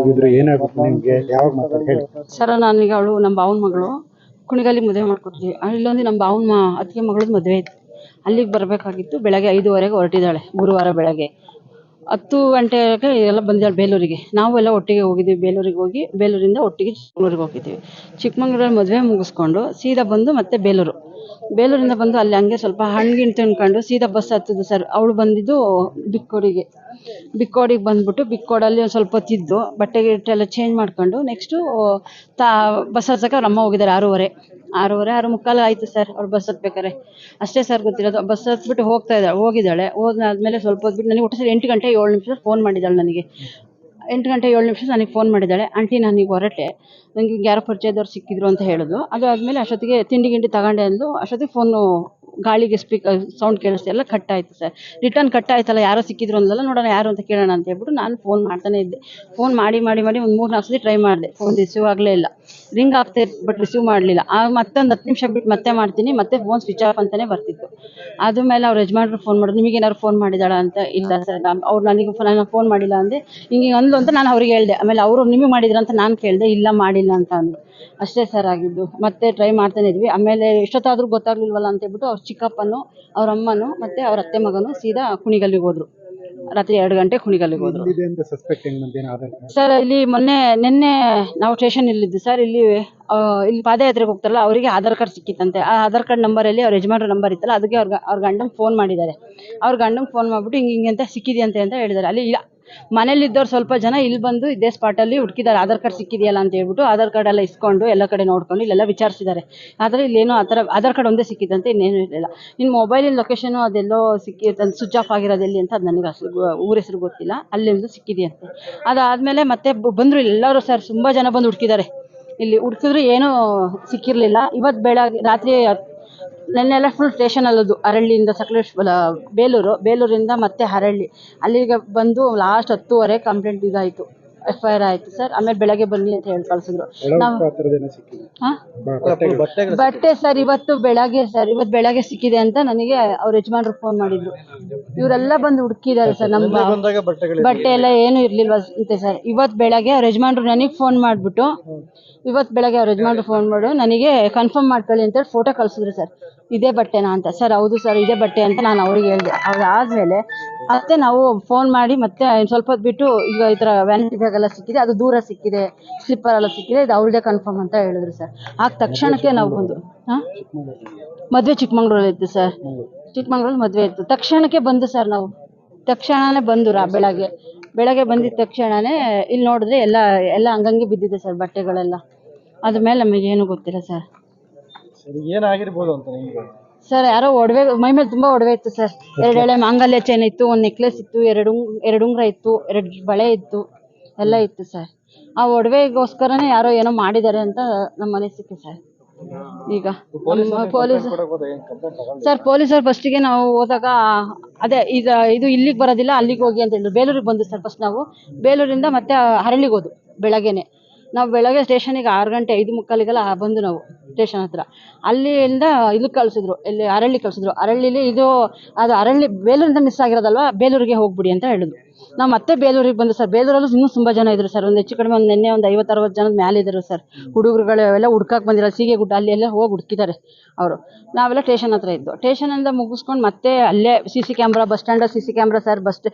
ಹೋಗಿದ್ರು, ಏನಾಗ್ಬಿಟ್ಟು ನಿಮ್ಗೆ, ಯಾವಾಗ ಮಾತಾಡಿ ಹೇಳಿ. ಸರ್ ನಾನೀಗ ಅವಳು ನಮ್ಮ ಭಾವನ ಮಗಳು ಕುಣಿಗಲ್ಲಿ ಮದುವೆ ಮಾಡ್ಕೊತೀವಿ. ಅಲ್ಲೊಂದು ನಮ್ಮ ಭಾವನ ಅತ್ತಿಗೆ ಮಗಳದ್ದು ಮದುವೆ ಇತ್ತು, ಅಲ್ಲಿಗೆ ಬರಬೇಕಾಗಿತ್ತು. ಬೆಳಗ್ಗೆ 5:30ಗೆ ಹೊರಟಿದ್ದಾಳೆ, ಗುರುವಾರ ಬೆಳಗ್ಗೆ 10 ಗಂಟೆಗೆ ಎಲ್ಲ ಬಂದಿದ್ದಾಳೆ ಬೇಲೂರಿಗೆ. ನಾವು ಎಲ್ಲ ಒಟ್ಟಿಗೆ ಹೋಗಿದ್ದೀವಿ ಬೇಲೂರಿಗೆ. ಹೋಗಿ ಬೇಲೂರಿಂದ ಒಟ್ಟಿಗೆ ಚಿಕ್ಕಮಂಗ್ಳೂರಿಗೆ ಹೋಗಿದ್ದೀವಿ. ಚಿಕ್ಕಮಂಗ್ಳೂರಲ್ಲಿ ಮದುವೆ ಮುಗಿಸ್ಕೊಂಡು ಸೀದಾ ಬಂದು ಮತ್ತೆ ಬೇಲೂರಿಂದ ಬಂದು ಅಲ್ಲಿ ಹಂಗೆ ಸ್ವಲ್ಪ ಹಣ್ಣಿನ ತಿನ್ಕೊಂಡು ಸೀದಾ ಬಸ್ ಹತ್ತಿದ್ದು ಸರ್. ಅವಳು ಬಂದಿದ್ದು ಬಿಕ್ಕೋಡಿಗೆ ಬಂದ್ಬಿಟ್ಟು ಬಿಕ್ಕೋಡಲ್ಲಿ ಒಂದು ಸ್ವಲ್ಪ ಹೊತ್ತಿದ್ದು ಬಟ್ಟೆ ಗಿಟ್ಟೆಲ್ಲ ಚೇಂಜ್ ಮಾಡ್ಕೊಂಡು ನೆಕ್ಸ್ಟು ಬಸ್ ಹತ್ತಕ್ಕೆ ಅವ್ರ ಅಮ್ಮ ಹೋಗಿದ್ದಾರೆ. 6:30 6:30 ಆಯಿತು ಸರ್ ಅವ್ರು ಬಸ್ ಹತ್ಬೇಕಾರೆ. ಅಷ್ಟೇ ಸರ್ ಗೊತ್ತಿರೋದು. ಬಸ್ ಹತ್ಬಿಟ್ಟು ಹೋಗಿದ್ದಾಳೆ. ಹೋದಾದ್ಮೇಲೆ ಸ್ವಲ್ಪ ಹೊತ್ಬಿಟ್ಟು ನನಗೆ ಒಟ್ಟು ಸರ್ 8 ಗಂಟೆ 7 ನಿಮಿಷ ಫೋನ್ ಮಾಡಿದ್ದಾಳೆ ನನಗೆ. 8 ಗಂಟೆ 7 ನಿಮಿಷ ನನಗೆ ಫೋನ್ ಮಾಡಿದ್ದಾಳೆ. ಆಂಟಿ ನಾನೀಗ ಹೊರಟೆ, ನನಗೆ ಯಾರೋ ಪರಿಚಯದವ್ರು ಸಿಕ್ಕಿದ್ರು ಅಂತ ಹೇಳಿದ್ರು. ಅದು ಆದಮೇಲೆ ಅಷ್ಟೊತ್ತಿಗೆ ತಿಂಡಿ ಗಿಂಡಿ ತಗೊಂಡೆ ಅಂದು ಅಷ್ಟೊತ್ತಿಗೆ ಫೋನು ಗಾಳಿಗೆ ಸೌಂಡ್ ಕೇಳಿಸ್ತು, ಎಲ್ಲ ಕಟ್ ಆಯಿತು ಸರ್. ರಿಟರ್ನ್ ಕಟ್ ಆಯ್ತಲ್ಲ, ಯಾರೋ ಸಿಕ್ಕಿದ್ರು ಅಂದಲ್ಲ, ನೋಡೋಣ ಯಾರು ಅಂತ ಕೇಳೋಣ ಅಂತ ಹೇಳ್ಬಿಟ್ಟು ನಾನು ಫೋನ್ ಮಾಡ್ತಾನೆ ಇದ್ದೆ. ಫೋನ್ ಮಾಡಿ ಒಂದು 3-4 ಸತಿ ಟ್ರೈ ಮಾಡಿದೆ, ಫೋನ್ ರಿಸೀವ್ ಆಗಲೇ ಇಲ್ಲ. ರಿಂಗ್ ಆಗ್ತಾ ಇತ್ತು ಬಟ್ ರಿಸೀವ್ ಮಾಡಲಿಲ್ಲ. ಮತ್ತೊಂದು 10 ನಿಮಿಷ ಬಿಟ್ಟು ಮತ್ತೆ ಮಾಡ್ತೀನಿ, ಮತ್ತೆ ಫೋನ್ ಸ್ವಿಚ್ ಆಫ್ ಅಂತಲೇ ಬರ್ತಿತ್ತು. ಆದಮೇಲೆ ಅವ್ರ ಯಜಮಾನ್ರು ಫೋನ್ ಮಾಡಿದ್ರು, ನಿಮಗೇನಾದ್ರು ಫೋನ್ ಮಾಡಿದಾಳ ಅಂತ. ಇಲ್ಲ ಸರ್, ಅವ್ರು ನನಗೆ ಫೋನ್ ಮಾಡಿಲ್ಲ ಅಂದೆ. ಹಿಂಗೆ ಅಂದ್ಲು ಅಂತ ನಾನು ಅವ್ರಿಗೆ ಹೇಳಿದೆ. ಆಮೇಲೆ ಅವರು ನಿಮಗೆ ಮಾಡಿದ್ರು ಅಂತ ನಾನು ಕೇಳಿದೆ, ಇಲ್ಲ ಮಾಡಿಲ್ಲ ಅಂತ ಅಂದರು. ಅಷ್ಟೇ ಸರ್ ಆಗಿದ್ದು. ಮತ್ತೆ ಟ್ರೈ ಮಾಡ್ತಾನೆ ಇದ್ವಿ. ಆಮೇಲೆ ಎಷ್ಟೊತ್ತಾದರೂ ಗೊತ್ತಾಗ್ಲಿಲ್ವಲ್ಲ ಅಂತ ಹೇಳ್ಬಿಟ್ಟು ಅವ್ರ ಚಿಕ್ಕಪ್ಪನು, ಅವ್ರ ಅಮ್ಮನು ಮತ್ತು ಅವ್ರ ಅತ್ತೆ ಮಗನು ಸೀದಾ ಕುಣಿಗಲ್ಲಿಗೆ ಹೋದ್ರು. ರಾತ್ರಿ 2 ಗಂಟೆ ಕುಣಿಗಲ್ಲಿಗೆ ಹೋದ್ರು ಸರ್. ಇಲ್ಲಿ ನಿನ್ನೆ ನಾವು ಸ್ಟೇಷನ್ ಇಲ್ಲಿದ್ದು ಸರ್. ಇಲ್ಲಿ ಪಾದಯಾತ್ರೆಗೆ ಹೋಗ್ತಾರಲ್ಲ, ಅವರಿಗೆ ಆಧಾರ್ ಕಾರ್ಡ್ ಸಿಕ್ಕಿತ್ತಂತೆ. ಆ ಆಧಾರ್ ಕಾರ್ಡ್ ನಂಬರಲ್ಲಿ ಅವ್ರ ಯಜಮಾನ್ರ ನಂಬರ್ ಇತ್ತಲ್ಲ, ಅದಕ್ಕೆ ಅವ್ರ ಗಂಡಂಗೆ ಫೋನ್ ಮಾಡಿದ್ದಾರೆ. ಅವ್ರ ಗಂಡಂಗೆ ಫೋನ್ ಮಾಡಿಬಿಟ್ಟು ಹಿಂಗೆ ಅಂತ ಸಿಕ್ಕಿದೆಯಂತೆ ಅಂತ ಹೇಳಿದ್ದಾರೆ. ಅಲ್ಲಿ ಮನೇಲಿದ್ದವ್ರು ಸ್ವಲ್ಪ ಜನ ಇಲ್ಲಿ ಬಂದು ಇದೇ ಸ್ಪಾಟಲ್ಲಿ ಹುಡುಕಿದ್ದಾರೆ, ಆಧಾರ್ ಕಾರ್ಡ್ ಸಿಕ್ಕಿದೆಯಲ್ಲ ಅಂತ ಹೇಳ್ಬಿಟ್ಟು. ಆಧಾರ್ ಕಾರ್ಡ್ ಎಲ್ಲ ಇಸ್ಕೊಂಡು ಎಲ್ಲ ಕಡೆ ನೋಡ್ಕೊಂಡು ಇಲ್ಲೆಲ್ಲ ವಿಚಾರಿಸಿದ್ದಾರೆ. ಆದರೆ ಇಲ್ಲೇನೋ ಆ ಥರ ಆಧಾರ್ ಕಾರ್ಡ್ ಒಂದೇ ಸಿಕ್ಕಿದಂತೆ, ಇನ್ನೇನು ಇರಲಿಲ್ಲ. ಇನ್ನು ಮೊಬೈಲಿನ ಲೊಕೇಶನು ಅದೆಲ್ಲೋ ಸಿಕ್ಕಿತ್ತು, ಸ್ವಿಚ್ ಆಫ್ ಆಗಿರೋದು ಎಲ್ಲಿ ಅಂತ ಅದು ನನಗೆ ಅಷ್ಟು ಊರ ಹೆಸರು ಗೊತ್ತಿಲ್ಲ. ಅಲ್ಲಿಂದ ಸಿಕ್ಕಿದೆಯಂತೆ. ಅದಾದಮೇಲೆ ಮತ್ತೆ ಬಂದರು ಎಲ್ಲರೂ ಸರ್, ತುಂಬ ಜನ ಬಂದು ಹುಡುಕಿದ್ದಾರೆ. ಇಲ್ಲಿ ಹುಡುಕಿದ್ರು ಏನೂ ಸಿಕ್ಕಿರಲಿಲ್ಲ. ಇವತ್ತು ಬೆಳಗ್ಗೆ ರಾತ್ರಿ ನೆನ್ನೆಲ್ಲ ಫುಲ್ ಸ್ಟೇಷನ್ ಅಲ್ಲದು, ಅರಳ್ಳಿಯಿಂದ ಬೇಲೂರಿಂದ ಮತ್ತೆ ಹರಳ್ಳಿ ಅಲ್ಲಿಗೆ ಬಂದು ಲಾಸ್ಟ್ 10:30 ಕಂಪ್ಲೇಂಟ್ ಇದಾಯಿತು, FIR ಆಯಿತು ಸರ್. ಆಮೇಲೆ ಬೆಳಗ್ಗೆ ಬನ್ನಿ ಅಂತ ಹೇಳಿ ಕಳಿಸಿದ್ರು. ಬಟ್ಟೆ ಸರ್ ಇವತ್ತು ಬೆಳಗ್ಗೆ ಸಿಕ್ಕಿದೆ ಅಂತ ನನಗೆ ಅವ್ರ ಯಜಮಾನ್ರು ಫೋನ್ ಮಾಡಿದ್ರು. ಇವರೆಲ್ಲ ಬಂದು ಹುಡುಕಿದ್ದಾರೆ ಸರ್. ನಮ್ಮ ಬಟ್ಟೆ ಎಲ್ಲ ಏನು ಇರ್ಲಿಲ್ವ ಅಂತೆ ಸರ್. ಇವತ್ತು ಬೆಳಗ್ಗೆ ಅವ್ರ ಯಜಮಾನ್ರು ನನಗೆ ಫೋನ್ ಮಾಡಿಬಿಟ್ಟು ನನಗೆ ಕನ್ಫರ್ಮ್ ಮಾಡ್ಕೊಳ್ಳಿ ಅಂತೇಳಿ ಫೋಟೋ ಕಳಿಸಿದ್ರು ಸರ್. ಇದೇ ಬಟ್ಟೆನಾ ಅಂತ. ಸರ್ ಹೌದು ಸರ್ ಇದೇ ಬಟ್ಟೆ ಅಂತ ನಾನು ಅವ್ರಿಗೆ ಹೇಳಿದೆ. ಅದಾದಮೇಲೆ ಮತ್ತೆ ನಾವು ಫೋನ್ ಮಾಡಿ ಮತ್ತೆ ಸ್ವಲ್ಪ ಹೊತ್ತು ಬಿಟ್ಟು ಈಗ ಈ ಥರ ವ್ಯಾನಿಟಿ ಬ್ಯಾಗ್ ಎಲ್ಲ ಸಿಕ್ಕಿದೆ, ಅದು ದೂರ ಸಿಕ್ಕಿದೆ, ಸ್ಲಿಪ್ಪರ್ ಎಲ್ಲ ಸಿಕ್ಕಿದೆ, ಇದು ಅವ್ರದೇ ಕನ್ಫರ್ಮ್ ಅಂತ ಹೇಳಿದ್ರು ಸರ್. ಆಗ ತಕ್ಷಣಕ್ಕೆ ನಾವು ಬಂದು ಮದುವೆ ಚಿಕ್ಕಮಂಗ್ಳೂರಲ್ಲಿ ಇತ್ತು ಸರ್. ಚಿಕ್ಕಮಂಗ್ಳೂರಲ್ಲಿ ಮದುವೆ ಇತ್ತು. ತಕ್ಷಣಕ್ಕೆ ಬಂದು ಸರ್, ನಾವು ತಕ್ಷಣವೇ ಬಂದು ಬೆಳಗ್ಗೆ ಬಂದಿದ್ದ ತಕ್ಷಣವೇ ಇಲ್ಲಿ ನೋಡಿದ್ರೆ ಎಲ್ಲ ಹಂಗಂಗೆ ಬಿದ್ದಿದೆ ಸರ್ ಬಟ್ಟೆಗಳೆಲ್ಲ. ಅದ ಮೇಲೆ ನಮಗೆ ಏನು ಗೊತ್ತಿಲ್ಲ ಸರ್. ಏನಾಗಿರ್ಬೋದು ಅಂತ ನಿಮಗೆ ಸರ್? ಯಾರೋ ಒಡವೆ, ಮೈ ಮೇಲೆ ತುಂಬ ಒಡವೆ ಇತ್ತು ಸರ್. 2 ಎಳೆ ಮಾಂಗಲ್ಯ ಚೈನ್ ಇತ್ತು, 1 ನೆಕ್ಲೆಸ್ ಇತ್ತು, 2 ಉಂಗುರ ಇತ್ತು, 2 ಬಳೆ ಇತ್ತು, ಎಲ್ಲ ಇತ್ತು ಸರ್. ಆ ಒಡವೆಗೋಸ್ಕರನೇ ಯಾರೋ ಏನೋ ಮಾಡಿದ್ದಾರೆ ಅಂತ ನಮ್ಮ ಮನೆ ಸಿಕ್ಕು ಸರ್. ಈಗ ಪೊಲೀಸರು ಫಸ್ಟಿಗೆ ನಾವು ಹೋದಾಗ ಅದೇ ಇದು ಇಲ್ಲಿಗೆ ಬರೋದಿಲ್ಲ, ಅಲ್ಲಿಗೆ ಹೋಗಿ ಅಂತ ಹೇಳಿದ್ರು. ಬೇಲೂರಿಗೆ ಬಂದು ಸರ್ ಫಸ್ಟ್. ನಾವು ಬೇಲೂರಿಂದ ಮತ್ತೆ ಹರಳಿಗೆ ಹೋದ್ವು ಬೆಳಗ್ಗೆನೆ. ನಾವು ಬೆಳಗ್ಗೆ ಸ್ಟೇಷನಿಗೆ 6 ಗಂಟೆ 5:45ಗೆಲ್ಲ ಬಂದು ನಾವು ಸ್ಟೇಷನ್ ಹತ್ರ. ಅಲ್ಲಿಂದ ಇದಕ್ಕೆ ಕಳಿಸಿದ್ರು, ಇಲ್ಲಿ ಹರಳ್ಳಿ ಕಳಿಸಿದ್ರು. ಹರಳ್ಳಿಲಿ ಅದು ಹರಳ್ಳಿ ಬೇಲೂರಿಂದ ಮಿಸ್ ಆಗಿರೋದಲ್ವಾ, ಬೇಲೂರಿಗೆ ಹೋಗ್ಬಿಡಿ ಅಂತ ಹೇಳಿದ್ರು. ನಾವು ಮತ್ತೆ ಬೇಲೂರಿಗೆ ಬಂದು ಸರ್. ಬೇಲೂರಲ್ಲೂ ಇನ್ನೂ ತುಂಬ ಜನ ಇದ್ರು ಸರ್. ಒಂದು ಹೆಚ್ಚು ಕಡಿಮೆ ನಿನ್ನೆ ಒಂದು 50-60 ಜನದ ಮೇಲೆ ಇದ್ರು ಸರ್. ಹುಡುಗರುಗಳು ಎಲ್ಲ ಹುಡ್ಕಕ್ಕೆ ಬಂದಿರೋ ಸೀಗೆಗುಡ್ಡ ಅಲ್ಲಿ ಎಲ್ಲ ಹೋಗಿ ಹುಡುಕಿದ್ದಾರೆ ಅವರು. ನಾವೆಲ್ಲ ಸ್ಟೇಷನ್ ಹತ್ರ ಇದ್ದು. ಸ್ಟೇಷನಿಂದ ಮುಗಿಸ್ಕೊಂಡು ಮತ್ತೆ ಅಲ್ಲೇ CC ಕ್ಯಾಮ್ರಾ, ಬಸ್ ಸ್ಟ್ಯಾಂಡಲ್ಲಿ CC camera sir.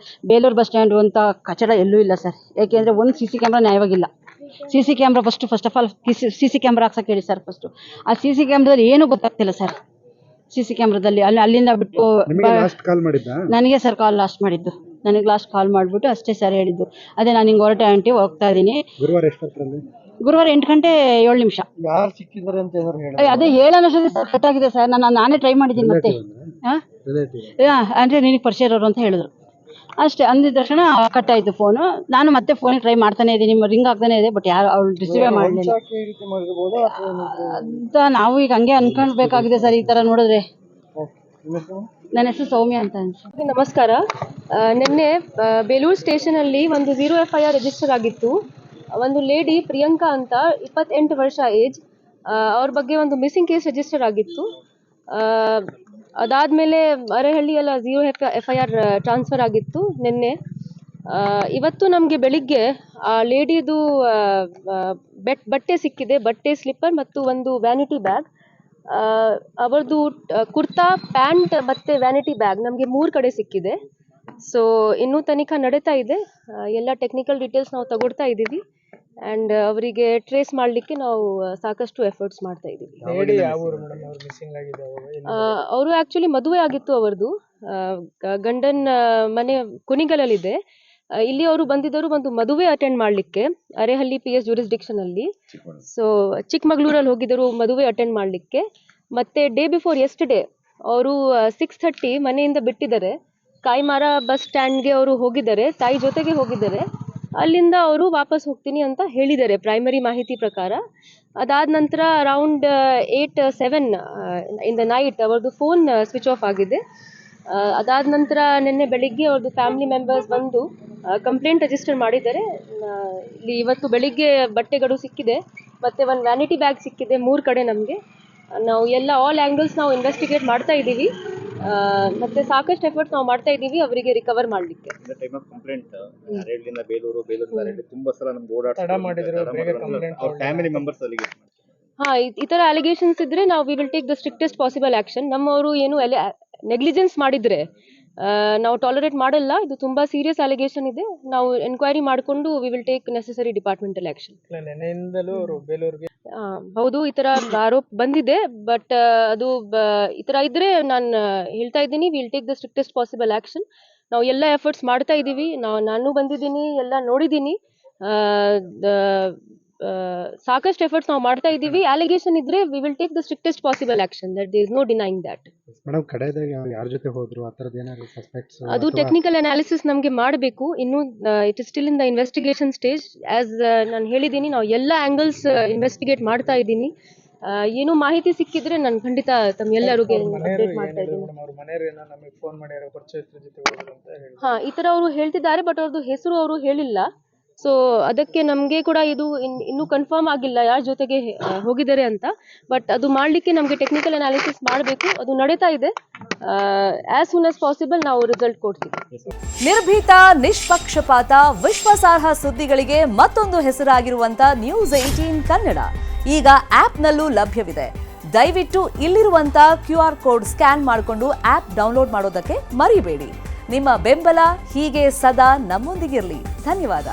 Belur bus stand ಅಂತ ಕಚಡ ಎಲ್ಲೂ ಇಲ್ಲ ಸರ್. ಏಕೆಂದರೆ ಒಂದು CC ಕ್ಯಾಮ್ರಾ ನ್ಯಾಯವಾಗಿಲ್ಲ. CC camera first of all CC camera ಹಾಕ್ಸಕ್ಕೆ ಹೇಳಿ ಸರ್ ಫಸ್ಟು. ಆ CC ಕ್ಯಾಮ್ರಾದಲ್ಲಿ ಏನೂ ಗೊತ್ತಾಗ್ತಿಲ್ಲ ಸರ್. CC ಕ್ಯಾಮ್ರಾದಲ್ಲಿ ಅಲ್ಲಿಂದ ಬಿಟ್ಟು ನನಗೆ ಸರ್ ಲಾಸ್ಟ್ ಮಾಡಿದ್ದು. ನನಗೆ ಲಾಸ್ಟ್ ಕಾಲ್ ಮಾಡಿಬಿಟ್ಟು ಅಷ್ಟೇ ಸರ್ ಹೇಳಿದ್ದು. ಅದೇ ನಾನು ಹಿಂಗೆ ಹೊರಟೆ ಆಂಟಿ, ಹೋಗ್ತಾ ಇದ್ದೀನಿ. ಗುರುವಾರ 8 ಗಂಟೆ 7 ನಿಮಿಷ. ಅದೇ ಹೇಳೋಣ ಸರ್, ಕಟ್ಟಾಗಿದೆ ಸರ್. ನಾನೇ ಟ್ರೈ ಮಾಡಿದ್ದೀನಿ ಮತ್ತೆ. ಅಂದರೆ ನಿನಗೆ ಪರಿಚಯ ಇರೋರು ಅಂತ ಹೇಳಿದ್ರು ಅಷ್ಟೇ. ಅಂದಿದ ತಕ್ಷಣ ಕಟ್ಟಾಯಿತು ಫೋನು. ನಾನು ಮತ್ತೆ ಫೋನಿಗೆ ಟ್ರೈ ಮಾಡ್ತಾನೆ ಇದ್ದೀನಿ, ನಿಮ್ಮ ರಿಂಗ್ ಆಗ್ತಾನೆ ಇದೆ, ಬಟ್ ಯಾರು ಅವ್ಳು ರಿಸೀವೇ ಮಾಡಲಿಲ್ಲ ಅಂತ ನಾವು ಈಗ ಹಂಗೆ ಅನ್ಕೊಳ್ಬೇಕಾಗಿದೆ ಸರ್. ಈ ಥರ ನೋಡಿದ್ರೆ. ನನ್ನ ಹೆಸರು ಸೌಮ್ಯ ಅಂತ ಅನ್ಸುತ್ತೆ. ನಮಸ್ಕಾರ. ನಿನ್ನೆ ಬೇಲೂರು ಸ್ಟೇಷನಲ್ಲಿ ಒಂದು 0 FIR ರಿಜಿಸ್ಟರ್ ಆಗಿತ್ತು. ಒಂದು ಲೇಡಿ ಪ್ರಿಯಾಂಕಾ ಅಂತ 28 ವರ್ಷ ಏಜ್, ಅವ್ರ ಬಗ್ಗೆ ಒಂದು ಮಿಸ್ಸಿಂಗ್ ಕೇಸ್ ರಿಜಿಸ್ಟರ್ ಆಗಿತ್ತು. ಅದಾದಮೇಲೆ ಅರೆಹಳ್ಳಿ ಎಲ್ಲ 0 FIR ಟ್ರಾನ್ಸ್ಫರ್ ಆಗಿತ್ತು ನಿನ್ನೆ. ಇವತ್ತು ನಮಗೆ ಬೆಳಿಗ್ಗೆ ಆ ಲೇಡಿದು ಬಟ್ಟೆ ಸಿಕ್ಕಿದೆ, ಬಟ್ಟೆ, ಸ್ಲಿಪ್ಪರ್ ಮತ್ತು ಒಂದು ವ್ಯಾನಿಟಿ ಬ್ಯಾಗ್. ಅವರದು ಕುರ್ತಾ, ಪ್ಯಾಂಟ್ ಮತ್ತು ವ್ಯಾನಿಟಿ ಬ್ಯಾಗ್ ನಮಗೆ 3 ಕಡೆ ಸಿಕ್ಕಿದೆ. ಸೊ ಇನ್ನೂ ತನಿಖಾ ನಡೀತಾ ಇದೆ. ಎಲ್ಲ ಟೆಕ್ನಿಕಲ್ ಡೀಟೇಲ್ಸ್ ನಾವು ತಗೊಳ್ತಾ ಇದ್ದೀವಿ ಆ್ಯಂಡ್ ಅವರಿಗೆ ಟ್ರೇಸ್ ಮಾಡಲಿಕ್ಕೆ ನಾವು ಸಾಕಷ್ಟು ಎಫರ್ಟ್ಸ್ ಮಾಡ್ತಾ ಇದ್ದೀವಿ. ಅವರು ಆ್ಯಕ್ಚುಲಿ ಮದುವೆ ಆಗಿತ್ತು, ಅವರದು ಗಂಡನ ಮನೆ ಕುಣಿಗಲಲ್ಲಿದೆ. ಇಲ್ಲಿ ಅವರು ಬಂದಿದ್ದರು ಒಂದು ಮದುವೆ ಅಟೆಂಡ್ ಮಾಡಲಿಕ್ಕೆ ಅರೆಹಳ್ಳಿ PS ಜೂರಿಸ್ಡಿಕ್ಷನಲ್ಲಿ. ಸೊ ಚಿಕ್ಕಮಗಳೂರಲ್ಲಿ ಹೋಗಿದ್ದರು ಮದುವೆ ಅಟೆಂಡ್ ಮಾಡಲಿಕ್ಕೆ. ಮತ್ತು ಡೇ ಬಿಫೋರ್ ಯೆಸ್ಟರ್ಡೇ ಅವರು 6:30 ಮನೆಯಿಂದ ಬಿಟ್ಟಿದ್ದಾರೆ. ಕಾಯಿಮಾರ ಬಸ್ ಸ್ಟ್ಯಾಂಡ್ಗೆ ಅವರು ಹೋಗಿದ್ದಾರೆ, ತಾಯಿ ಜೊತೆಗೆ ಹೋಗಿದ್ದಾರೆ. ಅಲ್ಲಿಂದ ಅವರು ವಾಪಸ್ ಹೋಗ್ತೀನಿ ಅಂತ ಹೇಳಿದ್ದಾರೆ ಪ್ರೈಮರಿ ಮಾಹಿತಿ ಪ್ರಕಾರ. ಅದಾದ ನಂತರ ಅರೌಂಡ್ 8-7 ಇನ್ ದ ನೈಟ್ ಅವ್ರದ್ದು ಫೋನ್ ಸ್ವಿಚ್ ಆಫ್ ಆಗಿದೆ. ಅದಾದ ನಂತರ ನಿನ್ನೆ ಬೆಳಿಗ್ಗೆ ಅವ್ರದ್ದು ಫ್ಯಾಮಿಲಿ ಮೆಂಬರ್ಸ್ ಬಂದು ಕಂಪ್ಲೇಂಟ್ ರಿಜಿಸ್ಟರ್ ಮಾಡಿದ್ದಾರೆ. ಇಲ್ಲಿ ಇವತ್ತು ಬೆಳಿಗ್ಗೆ ಬಟ್ಟೆಗಳು ಸಿಕ್ಕಿದೆ ಮತ್ತು ಒಂದು ವ್ಯಾನಿಟಿ ಬ್ಯಾಗ್ ಸಿಕ್ಕಿದೆ 3 ಕಡೆ ನಮಗೆ. ನಾವು ಎಲ್ಲ ಆಲ್ ಆ್ಯಂಗಲ್ಸ್ ನಾವು ಇನ್ವೆಸ್ಟಿಗೇಟ್ ಮಾಡ್ತಾ ಇದ್ದೀವಿ ಮತ್ತು ಸಾಕಷ್ಟು ಎಫರ್ಟ್ಸ್ ನಾವು ಮಾಡ್ತಾ ಇದ್ದೀವಿ ಅವರಿಗೆ ರಿಕವರ್ ಮಾಡಲಿಕ್ಕೆ. ಹಾಂ, ಈ ಥರ ಅಲಿಗೇಷನ್ಸ್ ಇದ್ದರೆ ನಾವು we will take the strictest possible action. ನಮ್ಮವರು ಏನು ನೆಗ್ಲಿಜೆನ್ಸ್ ಮಾಡಿದರೆ ನಾವು ಟಾಲರೇಟ್ ಮಾಡಲ್ಲ. ಇದು ತುಂಬ ಸೀರಿಯಸ್ ಅಲಿಗೇಷನ್ ಇದೆ. ನಾವು ಎನ್ಕ್ವೈರಿ ಮಾಡಿಕೊಂಡು V will take necessary departmental action. ಹೌದು, ಈ ಥರ ಆರೋಪ ಬಂದಿದೆ. ಬಟ್ ಅದು ಈ ಥರ ಇದ್ದರೆ ನಾನು ಹೇಳ್ತಾ ಇದ್ದೀನಿ, will take the strictest possible action. ನಾವು ಎಲ್ಲ ಎಫರ್ಟ್ಸ್ ಮಾಡ್ತಾ ಇದ್ದೀವಿ. ನಾನು ಬಂದಿದ್ದೀನಿ, ಎಲ್ಲ ನೋಡಿದ್ದೀನಿ. ಸಾಕಷ್ಟು ಎಫರ್ಟ್ಸ್ ನಾವು ಮಾಡ್ತಾ ಇದ್ದೀವಿ. ಅಲಿಗೇಷನ್ ಇದ್ರೆ we will take the strictest possible action. That there is no denying that. Madam, ಕಡೆಯದಾಗಿ ಯಾರ ಜೊತೆ ಹೋದ್ರು ಆ ಥರದ್ದು ಏನಾದ್ರು ಸಸ್ಪೆಕ್ಟ್ಸ್? ಅದು ಟೆಕ್ನಿಕಲ್ ಅನಾಲಿಸಿಸ್ ನಮಗೆ ಮಾಡಬೇಕು. ಇನ್ನು it is still in the investigation stage. As ನಾನು ಹೇಳಿದ್ದೀನಿ, ನಾವು ಎಲ್ಲ ಆ್ಯಂಗಲ್ಸ್ ಇನ್ವೆಸ್ಟಿಗೇಟ್ ಮಾಡ್ತಾ ಇದ್ದೀನಿ. ಏನು ಮಾಹಿತಿ ಸಿಕ್ಕಿದ್ರೆ ನಾನು ಖಂಡಿತ ತಮ್ಮೆಲ್ಲರಿಗೂ ಅಪ್ಡೇಟ್ ಮಾಡ್ತಾ ಇದ್ದೀನಿ. ಹಾಂ, ಈ ಥರ ಅವರು ಹೇಳ್ತಿದ್ದಾರೆ, ಬಟ್ ಅವ್ರದ್ದು ಹೆಸರು ಅವರು ಹೇಳಿಲ್ಲ. ಸೊ ಅದಕ್ಕೆ ನಮಗೆ ಕೂಡ ಇದು ಇನ್ನೂ ಕನ್ಫರ್ಮ್ ಆಗಿಲ್ಲ ಯಾರ ಜೊತೆಗೆ ಹೋಗಿದ್ದಾರೆ ಅಂತ. ಬಟ್ ಅದು ಮಾಡಲಿಕ್ಕೆ ನಮಗೆ ಟೆಕ್ನಿಕಲ್ ಅನಾಲಿಸಿಸ್ ಮಾಡಬೇಕು. ಅದು ನಡೀತಾ ಇದೆ. ಆಸ್ ಸೂನ್ ಆಸ್ ಪಾಸಿಬಲ್ ನಾವು ರಿಸಲ್ಟ್ ಕೊಡ್ತೀವಿ. ನಿರ್ಭೀತ, ನಿಷ್ಪಕ್ಷಪಾತ, ವಿಶ್ವಾಸಾರ್ಹ ಸುದ್ದಿಗಳಿಗೆ ಮತ್ತೊಂದು ಹೆಸರಾಗಿರುವಂತ ನ್ಯೂಸ್ 18 ಕನ್ನಡ ಈಗ ಆಪ್ನಲ್ಲೂ ಲಭ್ಯವಿದೆ. ದಯವಿಟ್ಟು ಇಲ್ಲಿರುವಂತ QR ಕೋಡ್ ಸ್ಕ್ಯಾನ್ ಮಾಡಿಕೊಂಡು ಆಪ್ ಡೌನ್ಲೋಡ್ ಮಾಡೋದಕ್ಕೆ ಮರಿಬೇಡಿ. ನಿಮ್ಮ ಬೆಂಬಲ ಹೀಗೆ ಸದಾ ನಮ್ಮೊಂದಿಗಿರಲಿ. ಧನ್ಯವಾದ.